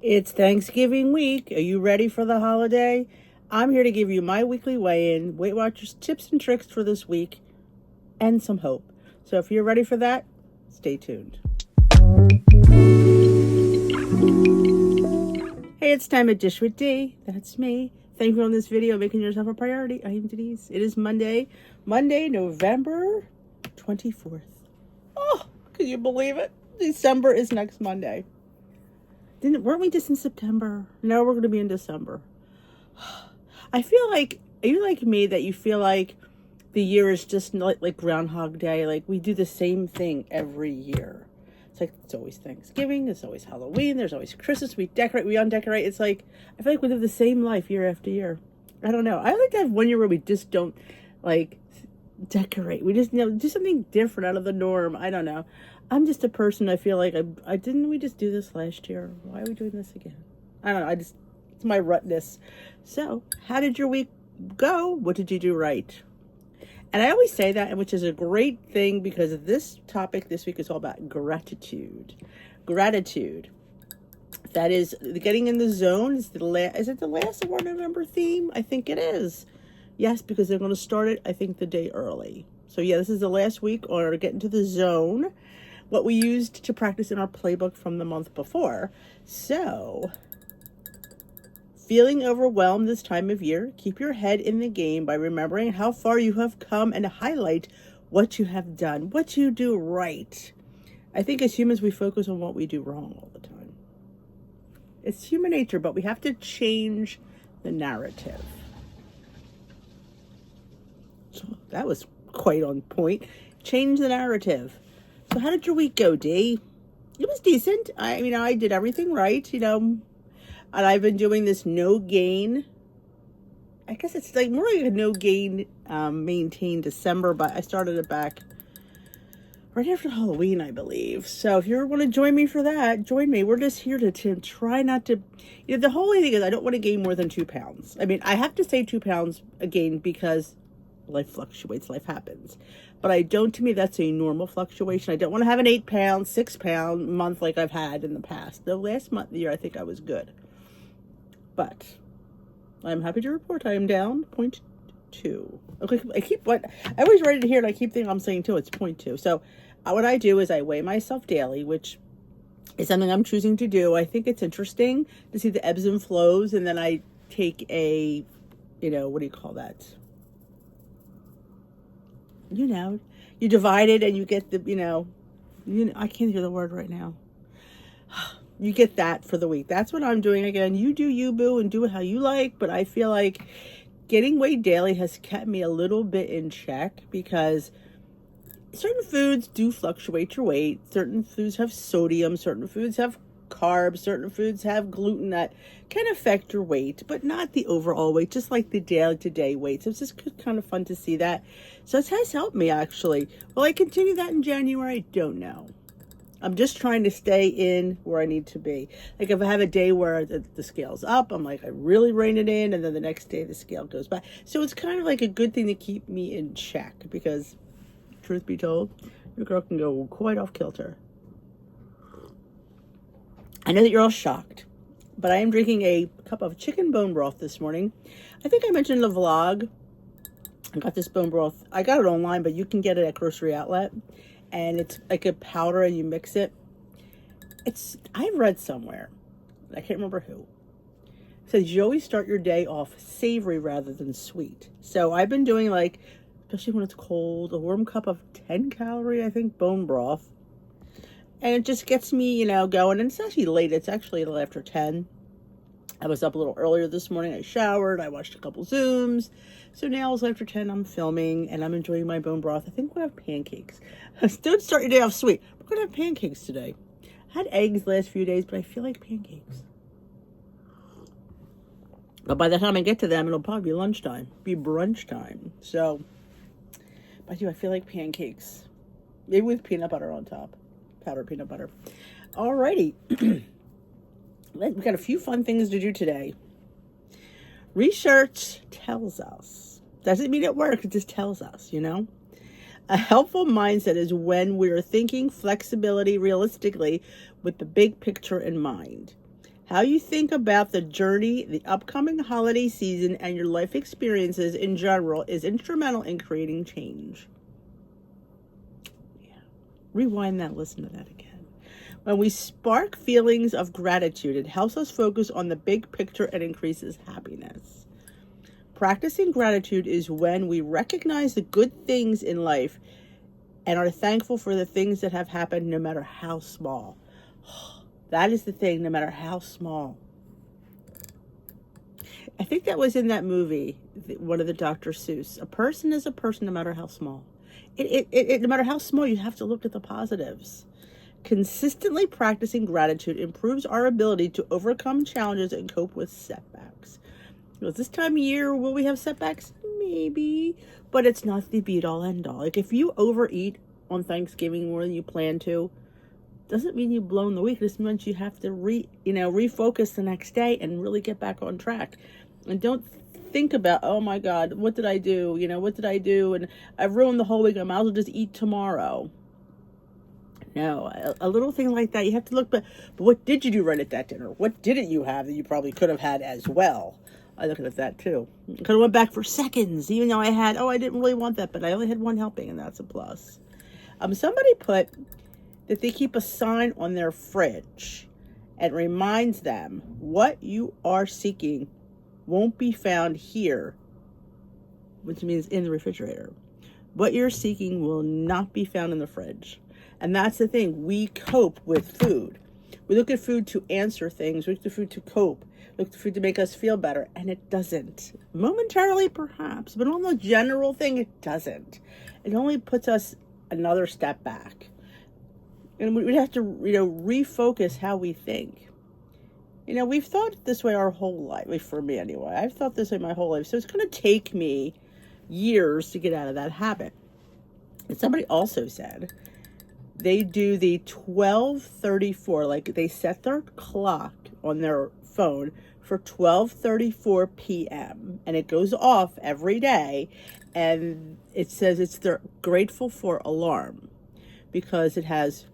It's Thanksgiving week. Are you ready for the holiday? I'm here to give you my weekly weigh-in, Weight Watchers tips and tricks for this week, and some hope. So if you're ready for that, stay tuned. Hey, it's time at Dish with D. That's me. Thank you on this video, making yourself a priority. I am Denise. It is Monday, November 24th. Oh, can you believe it? December is next Monday. Weren't we just in September? No, we're going to be in December. I feel like, are you like me that you feel like the year is just like Groundhog Day? Like we do the same thing every year. It's like, it's always Thanksgiving. It's always Halloween. There's always Christmas. We decorate, we undecorate. It's like, I feel like we live the same life year after year. I don't know. I like to have one year where we just don't like decorate. We just, do something different out of the norm. I don't know. I'm just a person. I feel like I didn't we just do this last year? Why are we doing this again? I don't know. It's my rutness. So, how did your week go? What did you do right? And I always say that, which is a great thing because this topic this week is all about gratitude. Gratitude. That is getting in the zone. Is it the last of our November theme? I think it is. Yes, because they're going to start it, I think, the day early. So yeah, this is the last week or get into the zone. What we used to practice in our playbook from the month before. So, feeling overwhelmed this time of year, keep your head in the game by remembering how far you have come and highlight what you have done, what you do right. I think as humans, we focus on what we do wrong all the time. It's human nature, but we have to change the narrative. So that was quite on point. Change the narrative. So how did your week go, Dee? It was decent. I did everything right, and I've been doing this no gain. I guess it's like more like a no gain maintained December, but I started it back right after Halloween, I believe. So if you want to join me for that, join me. We're just here to try not to, the whole thing is I don't want to gain more than 2 pounds. I have to say 2 pounds a gain because life fluctuates, life happens. But to me, that's a normal fluctuation. I don't want to have an 8 pound, 6 pound month like I've had in the past. The last month of the year, I think I was good. But I'm happy to report I am down 0.2. Okay, I always write it here and I keep thinking I'm saying 2, it's 0.2. So what I do is I weigh myself daily, which is something I'm choosing to do. I think it's interesting to see the ebbs and flows. And then I take a, what do you call that? You divide it and you get the, I can't hear the word right now. You get that for the week. That's what I'm doing. Again, you do you, boo, and do it how you like. But I feel like getting weighed daily has kept me a little bit in check because certain foods do fluctuate your weight. Certain foods have sodium. Certain foods have carbs. Certain foods have gluten that can affect your weight, but not the overall weight, just like the day-to-day weight. So it's just kind of fun to see that. So it has helped me, actually. Will I continue that in January? I don't know. I'm just trying to stay in where I need to be. Like if I have a day where the scale's up, I'm like, I really rein it in, and then the next day the scale goes back. So it's kind of like a good thing to keep me in check because, truth be told, your girl can go quite off kilter. I know that you're all shocked, but I am drinking a cup of chicken bone broth this morning. I think I mentioned in the vlog, I got this bone broth. I got it online, but you can get it at Grocery Outlet. And it's like a powder and you mix it. I've read somewhere, I can't remember who, it says you always start your day off savory rather than sweet. So I've been doing especially when it's cold, a warm cup of 10 calorie, I think, bone broth. And it just gets me, going. And it's actually late. It's actually a little after 10. I was up a little earlier this morning. I showered. I watched a couple Zooms. So now it's after 10. I'm filming and I'm enjoying my bone broth. I think we're going to have pancakes. Don't start your day off sweet. We're going to have pancakes today. I had eggs the last few days, but I feel like pancakes. But by the time I get to them, it'll probably be lunchtime. Be brunch time. So, I feel like pancakes. Maybe with peanut butter on top. Powdered peanut butter. Alrighty. We've got a few fun things to do today. Research tells us, doesn't mean it works, it just tells us, A helpful mindset is when we're thinking flexibility realistically with the big picture in mind. How you think about the journey, the upcoming holiday season, and your life experiences in general is instrumental in creating change. Yeah. Rewind that, listen to that again. When we spark feelings of gratitude, it helps us focus on the big picture and increases happiness. Practicing gratitude is when we recognize the good things in life and are thankful for the things that have happened, no matter how small. That is the thing, no matter how small. I think that was in that movie, one of the Dr. Seuss. A person is a person, no matter how small. No matter how small, you have to look at the positives. Consistently practicing gratitude improves our ability to overcome challenges and cope with setbacks. Because this time of year, will we have setbacks? Maybe, but it's not the be-all, end-all. Like, if you overeat on Thanksgiving more than you plan to, doesn't mean you've blown the week. This means you have to refocus the next day and really get back on track. And don't think about, oh my God, what did I do? What did I do? And I've ruined the whole week. I might as well just eat tomorrow. No, a little thing like that. You have to look, but what did you do right at that dinner? What didn't you have that you probably could have had as well? I look at that too. Could have went back for seconds, even though I didn't really want that, but I only had one helping, and that's a plus. Somebody put that they keep a sign on their fridge and reminds them what you are seeking won't be found here, which means in the refrigerator. What you're seeking will not be found in the fridge. And that's the thing. We cope with food. We look at food to answer things. We look at food to cope. We look at food to make us feel better. And it doesn't. Momentarily, perhaps. But on the general thing, it doesn't. It only puts us another step back. And we have to, refocus how we think. We've thought this way our whole life. For me, anyway. I've thought this way my whole life. So it's going to take me years to get out of that habit. And somebody also said they do the 12:34, like they set their clock on their phone for 12:34 p.m. and it goes off every day, and it says it's their grateful for alarm because it has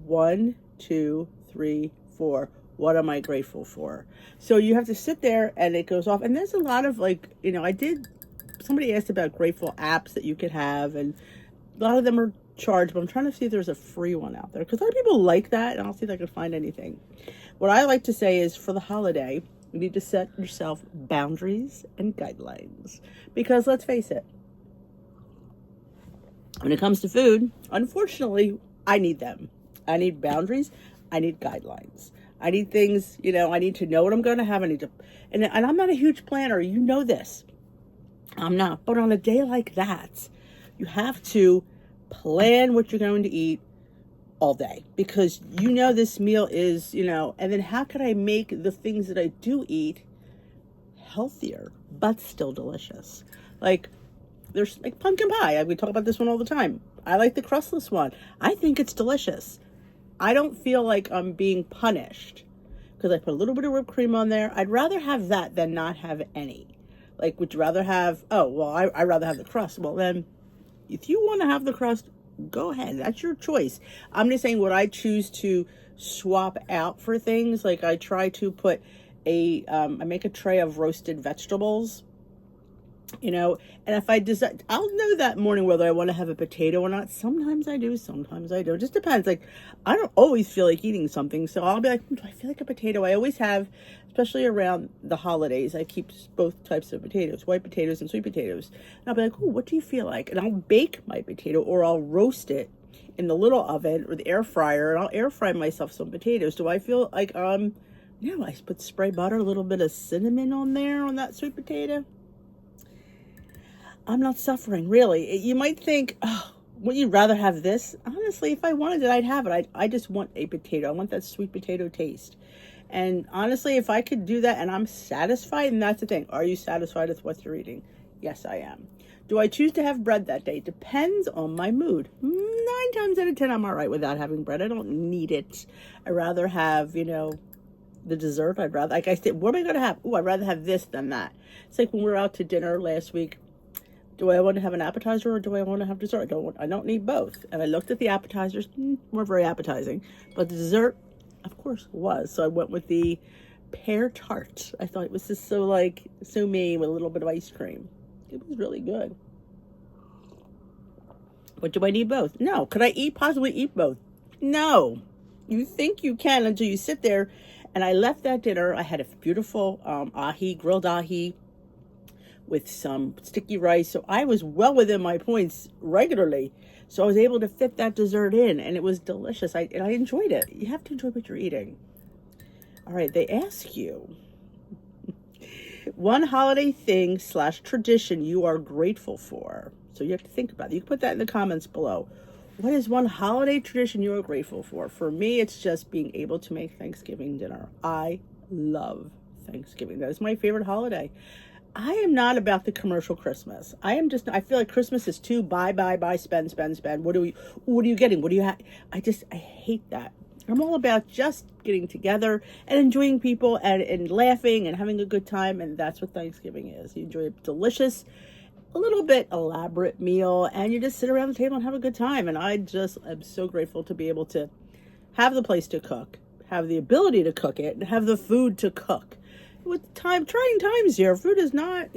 1, 2, 3, 4. What am I grateful for? So you have to sit there and it goes off. And there's a lot of somebody asked about grateful apps that you could have, and a lot of them are charged, but I'm trying to see if there's a free one out there because a lot of people like that, and I'll see if I can find anything. What I like to say is for the holiday, you need to set yourself boundaries and guidelines because let's face it, when it comes to food, unfortunately, I need them. I need boundaries. I need guidelines. I need things, I need to know what I'm going to have. I need to, and I'm not a huge planner. You know this. I'm not. But on a day like that, you have to plan what you're going to eat all day because this meal is, and then how can I make the things that I do eat healthier, but still delicious? Like there's like pumpkin pie. We talk about this one all the time. I like the crustless one. I think it's delicious. I don't feel like I'm being punished because I put a little bit of whipped cream on there. I'd rather have that than not have any. Like, would you rather have, I'd rather have the crust. Well, then, if you want to have the crust, go ahead. That's your choice. I'm just saying what I choose to swap out for things. Like, I try to put I make a tray of roasted vegetables, and if I'll know that morning whether I want to have a potato or not. Sometimes I do, sometimes I don't. It just depends. Like, I don't always feel like eating something, so I'll be like, do I feel like a potato? I always have, especially around the holidays, I keep both types of potatoes, white potatoes and sweet potatoes. And I'll be like, what do you feel like? And I'll bake my potato or I'll roast it in the little oven or the air fryer, and I'll air fry myself some potatoes. Do I feel like, I put spray butter, a little bit of cinnamon on there on that sweet potato. I'm not suffering, really. You might think, would you rather have this? Honestly, if I wanted it, I'd have it. I just want a potato. I want that sweet potato taste. And honestly, if I could do that and I'm satisfied, and that's the thing. Are you satisfied with what you're eating? Yes, I am. Do I choose to have bread that day? Depends on my mood. 9 times out of 10, I'm all right without having bread. I don't need it. I'd rather have, the dessert. Like I said, what am I going to have? I'd rather have this than that. It's like when we were out to dinner last week. Do I want to have an appetizer or do I want to have dessert? I don't need both. And I looked at the appetizers, weren't very appetizing. But the dessert, of course it was. So I went with the pear tart. I thought it was just so like, so me with a little bit of ice cream. It was really good. But do I need both? No. Could I possibly eat both? No. You think you can until you sit there. And I left that dinner. I had a beautiful grilled ahi with some sticky rice. So I was well within my points regularly. So I was able to fit that dessert in, and it was delicious. And I enjoyed it. You have to enjoy what you're eating. All right, they ask you one holiday thing / tradition you are grateful for. So you have to think about it. You can put that in the comments below. What is one holiday tradition you are grateful for? For me, it's just being able to make Thanksgiving dinner. I love Thanksgiving. That is my favorite holiday. I am not about the commercial Christmas. I feel like Christmas is too buy, spend. What are you getting? What do you have? I hate that. I'm all about just getting together and enjoying people and laughing and having a good time. And that's what Thanksgiving is. You enjoy a delicious, a little bit elaborate meal, and you just sit around the table and have a good time. And I just am so grateful to be able to have the place to cook, have the ability to cook it, and have the food to cook. With trying times here, food is not,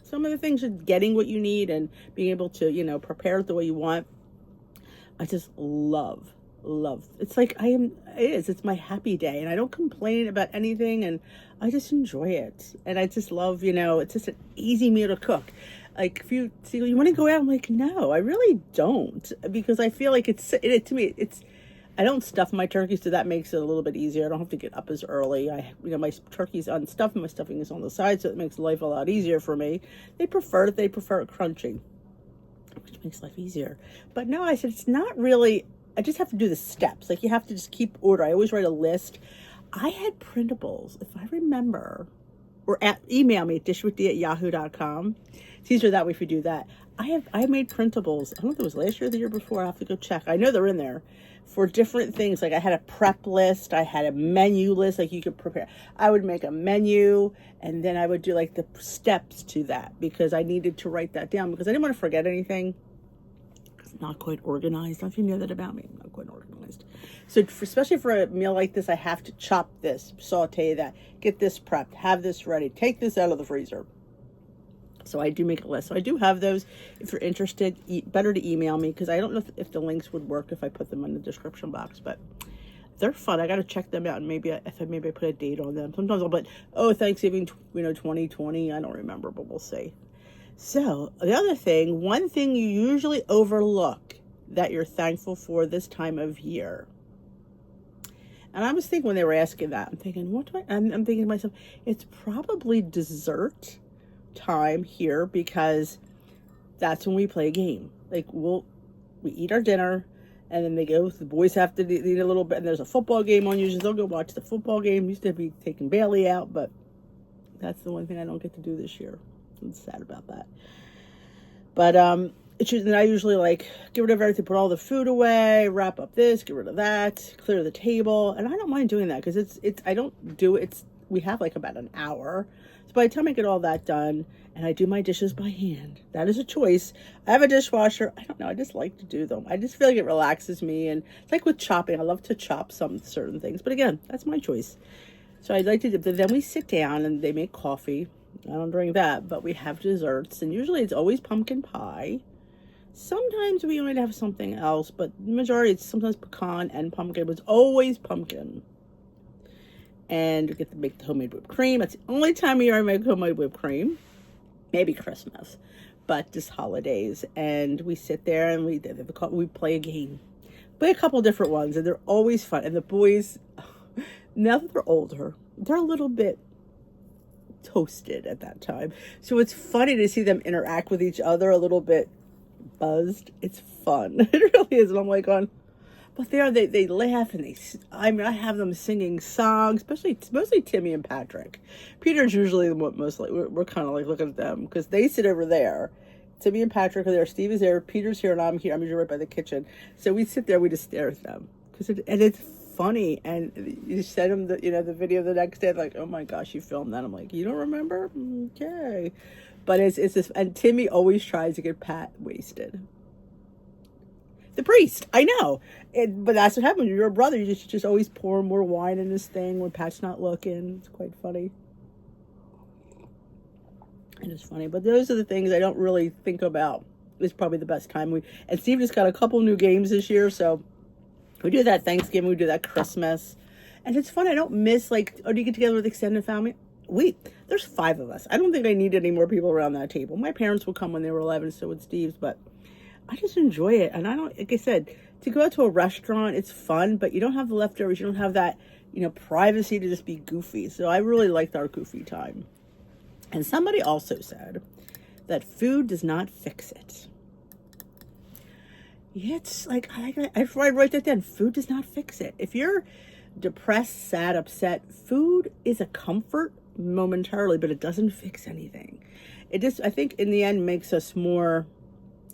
some of the things are getting what you need and being able to, prepare it the way you want. I just love. It's like it's my happy day, and I don't complain about anything, and I just enjoy it. And I just love, it's just an easy meal to cook. Like if you see, you want to go out, I'm like, no, I really don't, because I feel like to me, I don't stuff my turkey, so that makes it a little bit easier. I don't have to get up as early. My turkey's unstuffed and my stuffing is on the side, so it makes life a lot easier for me. They prefer it crunchy, which makes life easier. But no, I said, it's not really, I just have to do the steps. Like you have to just keep order. I always write a list. I had printables, if I remember, or email me at dishwithdee@yahoo.com. It's easier that way if you do that. I made printables. I don't know if it was last year or the year before. I have to go check. I know they're in there for different things. Like I had a prep list. I had a menu list. Like you could prepare. I would make a menu, and then I would do like the steps to that, because I needed to write that down because I didn't want to forget anything. It's not quite organized. I don't know if you know that about me. I'm not quite organized. So especially for a meal like this, I have to chop this, saute that, get this prepped, have this ready, take this out of the freezer. So I do make a list. So I do have those. If you're interested, better to email me, because I don't know if the links would work if I put them in the description box. But they're fun. I got to check them out, and maybe I put a date on them. Sometimes I'll put, Thanksgiving, 2020. I don't remember, but we'll see. So the other thing, one thing you usually overlook that you're thankful for this time of year. And I was thinking when they were asking that, I'm thinking, I'm thinking to myself, it's probably dessert time here, because that's when we play a game. Like we eat our dinner, and then the boys have to eat a little bit, and there's a football game on. Usually they'll go watch the football game. Used to be taking Bailey out, but that's the one thing I don't get to do this year. I'm sad about that. But and I usually get rid of everything, put all the food away, wrap up this, get rid of that, clear the table. And I don't mind doing that, because I don't do it. We have about an hour. So by the time I get all that done, and I do my dishes by hand, that is a choice. I have a dishwasher. I don't know. I just like to do them. I just feel like it relaxes me. And it's like with chopping. I love to chop some certain things. But again, that's my choice. So I'd like to do, but then we sit down and they make coffee. I don't drink that, but we have desserts. And usually it's always pumpkin pie. Sometimes we might have something else, but the majority, it's sometimes pecan and pumpkin, but it's always pumpkin. And we get to make the homemade whipped cream. That's the only time of year I make homemade whipped cream. Maybe Christmas, but just holidays. And we sit there and we play a game. Play a couple different ones, and they're always fun. And the boys, now that they're older, they're a little bit toasted at that time. So it's funny to see them interact with each other a little bit buzzed. It's fun. It really is. And I'm like but they laugh, and I have them singing songs, mostly Timmy and Patrick. Peter's usually the one mostly. We're kind of looking at them, because they sit over there. Timmy and Patrick are there. Steve is there. Peter's here, and I'm here. I'm usually right by the kitchen. So we sit there. We just stare at them, and it's funny. And you send them the video the next day. Like, oh my gosh, you filmed that. I'm like, you don't remember? Okay. But it's this, and Timmy always tries to get Pat wasted. the priest. I know. But that's what happens. You're a brother. You just always pour more wine in this thing when Pat's not looking. It's quite funny. It is funny. But those are the things I don't really think about. It's probably the best time. And Steve just got a couple new games this year, so we do that Thanksgiving, we do that Christmas. And it's fun. I don't miss, like, do you get together with extended family? There's 5 of us. I don't think I need any more people around that table. My parents would come when they were 11, so would Steve's, but I just enjoy it. And I don't, like I said, to go out to a restaurant, it's fun, but you don't have the leftovers. You don't have that, privacy to just be goofy. So I really liked our goofy time. And somebody also said that food does not fix it. Yeah, it's like, I write that down. Food does not fix it. If you're depressed, sad, upset, food is a comfort momentarily, but it doesn't fix anything. It just, I think in the end, makes us more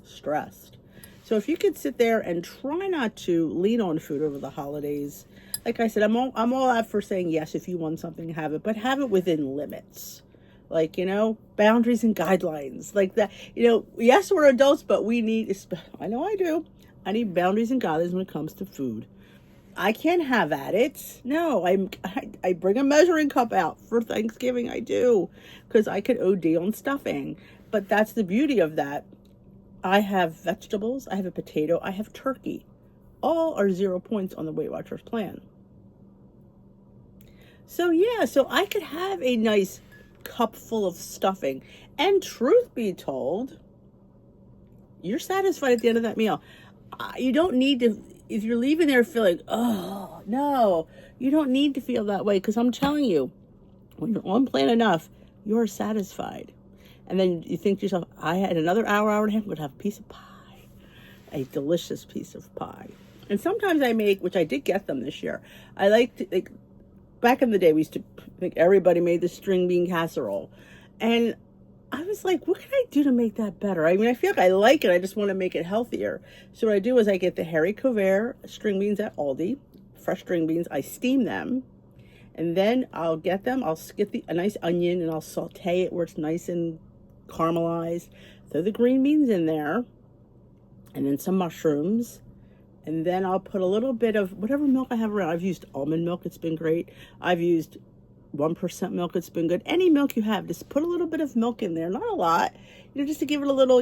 stressed. So if you could sit there and try not to lean on food over the holidays, like I said, I'm all out for saying yes, if you want something, have it, but have it within limits. Like, boundaries and guidelines like that. Yes, we're adults, but we need, I know I do. I need boundaries and guidelines when it comes to food. I can't have at it. No, I bring a measuring cup out for Thanksgiving. I do, because I could OD on stuffing. But that's the beauty of that. I have vegetables, I have a potato, I have turkey. All are 0 points on the Weight Watchers plan. So yeah, so I could have a nice cup full of stuffing. And truth be told, you're satisfied at the end of that meal. You don't need to, if you're leaving there feeling, oh, no, you don't need to feel that way, because I'm telling you, when you're on plan enough, you're satisfied. And then you think to yourself, I had another hour and a half, I'm going to have a piece of pie, a delicious piece of pie. And sometimes I make, which I did get them this year, I like to, back in the day, we used to think everybody made the string bean casserole. And I was like, what can I do to make that better? I mean, I feel like I like it. I just want to make it healthier. So what I do is I get the haricot vert string beans at Aldi, fresh string beans. I steam them. And then I'll get them. I'll get a nice onion and I'll saute it where it's nice and caramelized. Throw the green beans in there. And then some mushrooms. And then I'll put a little bit of whatever milk I have around. I've used almond milk. It's been great. I've used 1% milk. It's been good. Any milk you have, just put a little bit of milk in there. Not a lot. Just to give it a little,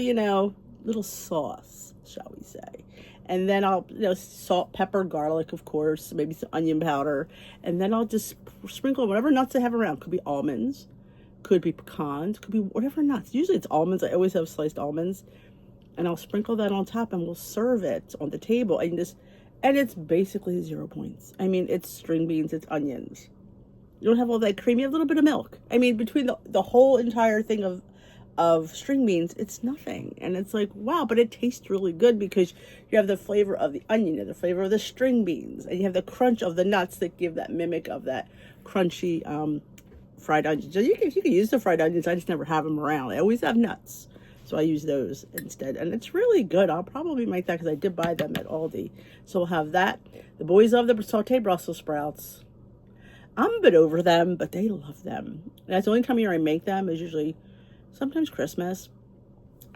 little sauce, shall we say. And then I'll, salt, pepper, garlic, of course, maybe some onion powder. And then I'll just sprinkle whatever nuts I have around. Could be almonds. Could be pecans. Could be whatever nuts. Usually it's almonds. I always have sliced almonds. And I'll sprinkle that on top and we'll serve it on the table. And it's basically 0 points. I mean, it's string beans, it's onions. You don't have all that cream. You have a little bit of milk. I mean, between the whole entire thing of string beans, it's nothing. And it's like, wow, but it tastes really good because you have the flavor of the onion, you have the flavor of the string beans, and you have the crunch of the nuts that give that mimic of that crunchy fried onions. So you can use the fried onions. I just never have them around. I always have nuts. So I use those instead. And it's really good. I'll probably make that because I did buy them at Aldi. So we'll have that. The boys love the sauteed Brussels sprouts. I'm a bit over them, but they love them. And that's the only time of year I make them is usually sometimes Christmas.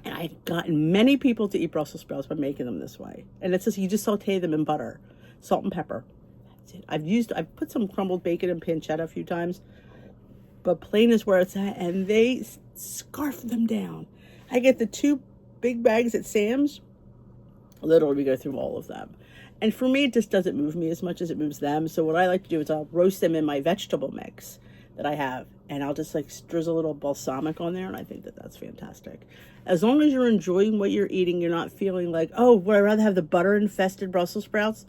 And I've gotten many people to eat Brussels sprouts by making them this way. And it's just, you just saute them in butter, salt and pepper. That's it. I've put some crumbled bacon and pancetta a few times, but plain is where it's at. And they scarf them down. I get the 2 big bags at Sam's. Literally, we go through all of them. And for me, it just doesn't move me as much as it moves them. So what I like to do is I'll roast them in my vegetable mix that I have. And I'll just drizzle a little balsamic on there. And I think that that's fantastic. As long as you're enjoying what you're eating, you're not feeling like, oh, would I rather have the butter-infested Brussels sprouts?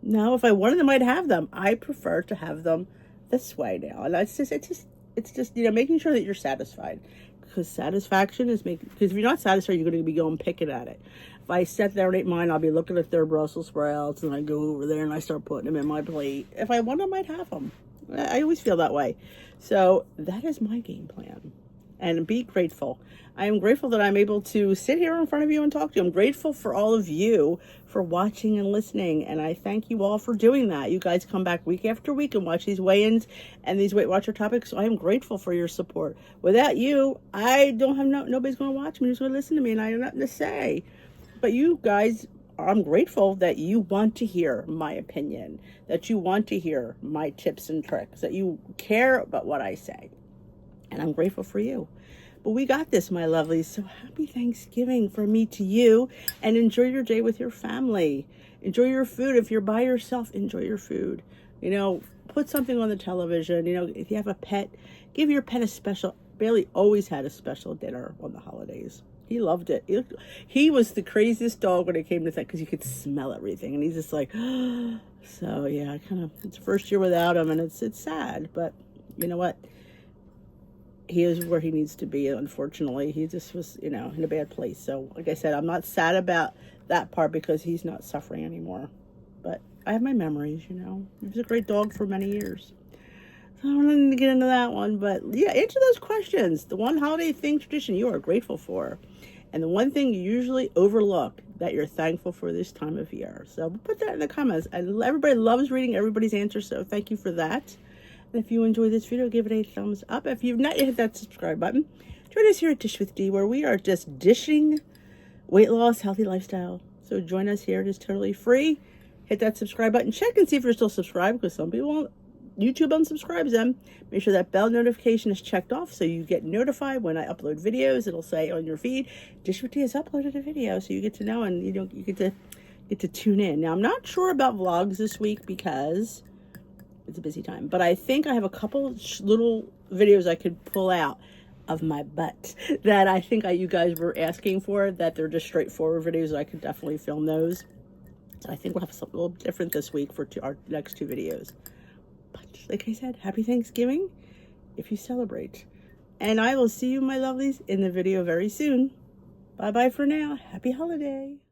No, if I wanted them, I'd have them. I prefer to have them this way now. And it's just making sure that you're satisfied. Because satisfaction is because if you're not satisfied, you're going to be going picking at it. If I sit there and eat mine, I'll be looking at their Brussels sprouts and I go over there and I start putting them in my plate. If I want them, I'd have them. I always feel that way. So that is my game plan. And be grateful. I am grateful that I'm able to sit here in front of you and talk to you. I'm grateful for all of you for watching and listening. And I thank you all for doing that. You guys come back week after week and watch these weigh-ins and these Weight Watcher topics. So I am grateful for your support. Without you, I don't have nobody's going to watch me. Who's going to listen to me, and I have nothing to say. But you guys I'm grateful that you want to hear my opinion, that you want to hear my tips and tricks, that you care about what I say. And I'm grateful for you. But we got this, my lovelies. So happy Thanksgiving from me to you, and enjoy your day with your family. Enjoy your food. If you're by yourself, enjoy your food. You know, put something on the television. You know, if you have a pet, give your pet a special. Bailey always had a special dinner on the holidays. He loved it. He was the craziest dog when it came to that, because you could smell everything, and he's just like, so yeah, it's the first year without him, and it's sad, but you know what? He is where he needs to be. Unfortunately, he just was, in a bad place. So like I said, I'm not sad about that part because he's not suffering anymore, but I have my memories. He was a great dog for many years. So I don't need to get into that one, but yeah, answer those questions. The one holiday thing, tradition you are grateful for, and the one thing you usually overlook that you're thankful for this time of year. So put that in the comments. Everybody loves reading everybody's answers, so thank you for that. And if you enjoyed this video, give it a thumbs up. If you've not yet hit that subscribe button, join us here at Dish with D, where we are just dishing weight loss, healthy lifestyle. So join us here. It is totally free. Hit that subscribe button. Check and see if you're still subscribed, because some people, YouTube unsubscribes them. Make sure that bell notification is checked off so you get notified when I upload videos. It'll say on your feed, Dish with D has uploaded a video, so you get to know, and you get to tune in. Now, I'm not sure about vlogs this week because it's a busy time, but I think I have a couple little videos I could pull out of my butt that I think you guys were asking for, that they're just straightforward videos. I could definitely film those. So I think we'll have something a little different this week for our next 2 videos. But like I said, happy Thanksgiving if you celebrate. And I will see you, my lovelies, in the video very soon. Bye-bye for now. Happy holiday.